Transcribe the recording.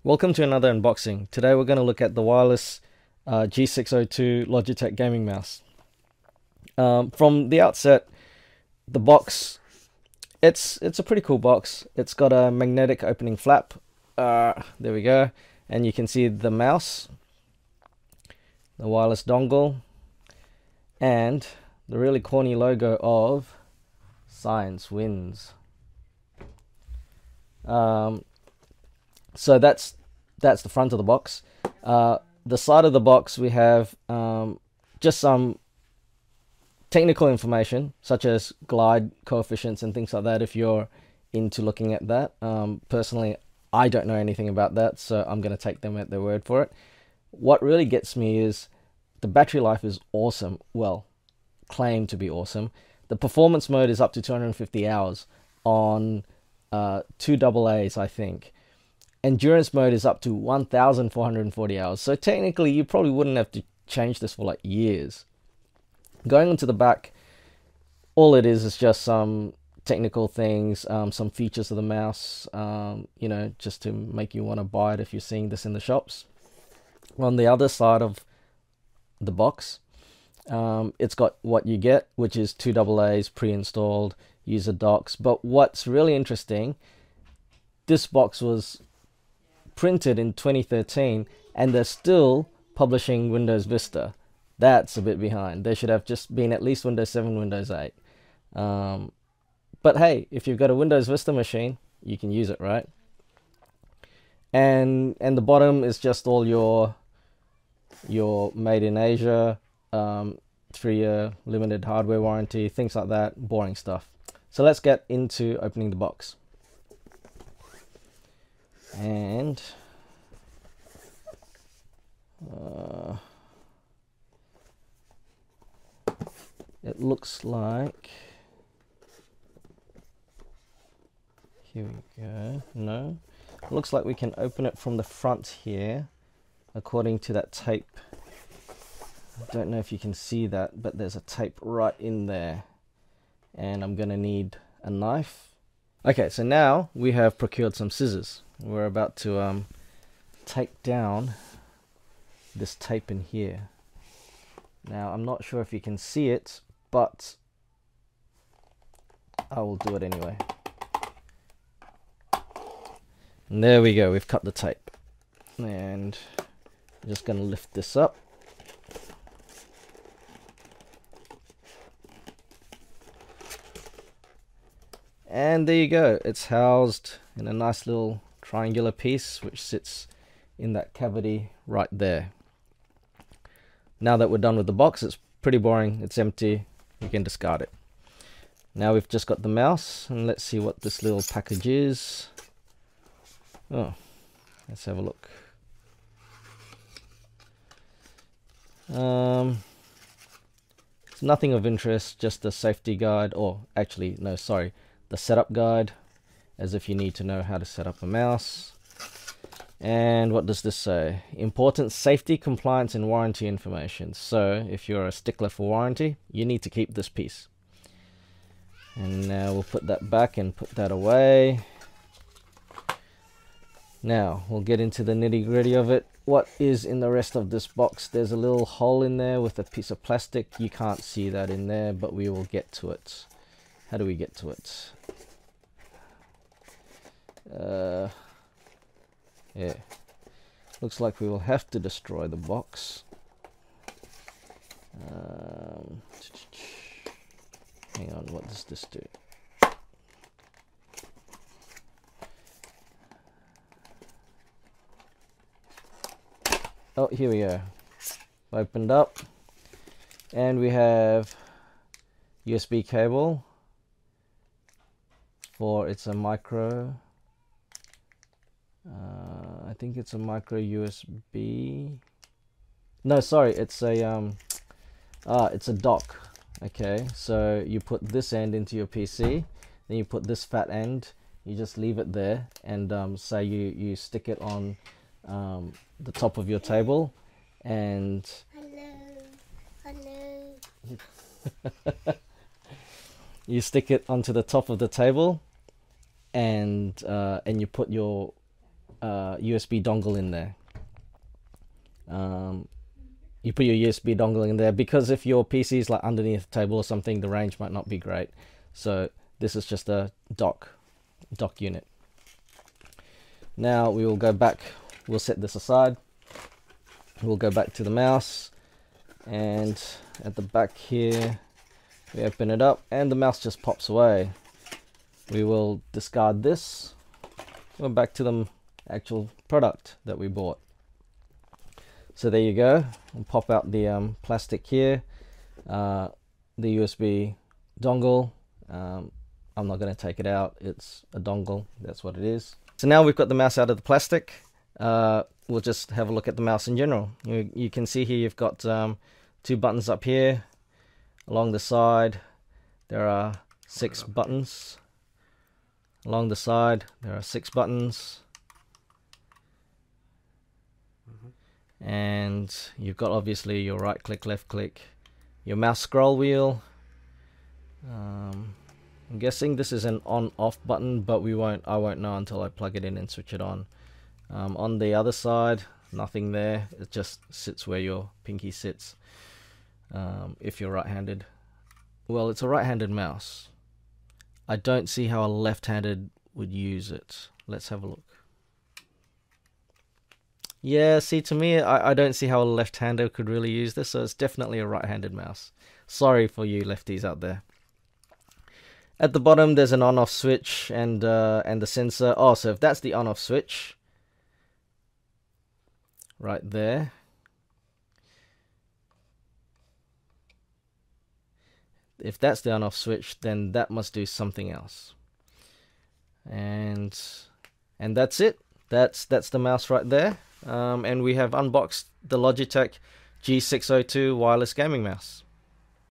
Welcome to another unboxing. Today we're going to look at the wireless G602 Logitech gaming mouse. From the outset, the box, it's a pretty cool box. It's got a magnetic opening flap. There we go. And you can see the mouse, the wireless dongle, and the really corny logo of Science Wins. So that's the front of the box. The side of the box we have just some technical information such as glide coefficients and things like that if you're into looking at that. Personally, I don't know anything about that, so I'm going to take them at their word for it. What really gets me is the battery life is awesome. Well, claimed to be awesome. The performance mode is up to 250 hours on 2 AA's, I think. Endurance mode is up to 1,440 hours. So technically, you probably wouldn't have to change this for like years. Going into the back, all it is just some technical things, some features of the mouse, just to make you want to buy it if you're seeing this in the shops. On the other side of the box, it's got what you get, which is 2 AA's pre-installed user docs. But what's really interesting, this box was printed in 2013 and they're still publishing Windows Vista. That's a bit behind. They should have just been at least Windows 7, Windows 8. But hey, if you've got a Windows Vista machine, you can use it, right? And the bottom is just all your made in Asia, 3-year limited hardware warranty, things like that, boring stuff. So let's get into opening the box. And it looks like, here we go. No, it looks like we can open it from the front here according to that tape. I don't know if you can see that, but there's a tape right in there, and I'm gonna need a knife. Okay, so now we have procured some scissors. We're about to take down this tape in here. Now, I'm not sure if you can see it, but I will do it anyway. And there we go, we've cut the tape. And I'm just going to lift this up. And there you go, it's housed in a nice little triangular piece which sits in that cavity right there. Now that we're done with the box, it's pretty boring, it's empty, you can discard it. Now we've just got the mouse, and let's see what this little package is. Oh, let's have a look. It's nothing of interest, just a safety guide, or actually, no, sorry, the setup guide, as if you need to know how to set up a mouse. And what does this say? Important safety, compliance, and warranty information. So if you're a stickler for warranty, you need to keep this piece. And now we'll put that back and put that away. Now we'll get into the nitty-gritty of it. What is in the rest of this box? There's a little hole in there with a piece of plastic. You can't see that in there, but we will get to it. How do we get to it? Yeah, looks like we will have to destroy the box. Hang on, what does this do? Oh, here we go. Opened up, and we have USB cable for, it's a micro, I think it's a micro USB. No, sorry, it's a it's a dock. Okay, so you put this end into your PC, then you put this fat end, you just leave it there, and say you stick it on the top of your table, and you stick it onto the top of the table, and you put your USB dongle in there. You put your USB dongle in there because if your PC is like underneath the table or something, the range might not be great. So this is just a dock unit. Now we will go back, we'll set this aside. We'll go back to the mouse, and at the back here, we open it up and the mouse just pops away. We will discard this. We're back to the actual product that we bought. So there you go. We'll pop out the plastic here, the USB dongle. I'm not going to take it out. It's a dongle. That's what it is. So now we've got the mouse out of the plastic. We'll just have a look at the mouse in general. You can see here you've got 2 buttons up here. Along the side, there are 6 buttons. Along the side, there are 6 buttons. And you've got obviously your right click, left click, your mouse scroll wheel. I'm guessing this is an on-off button, but I won't know until I plug it in and switch it on. On the other side, nothing there. It just sits where your pinky sits. If you're right-handed. Well, it's a right-handed mouse. I don't see how a left-handed would use it. Let's have a look. Yeah, see, to me, I don't see how a left-hander could really use this, so it's definitely a right-handed mouse. Sorry for you lefties out there. At the bottom, there's an on-off switch and the sensor. Oh, so if that's the on-off switch, right there. If that's the on-off switch, then that must do something else. And that's it. That's the mouse right there. And we have unboxed the Logitech G602 wireless gaming mouse.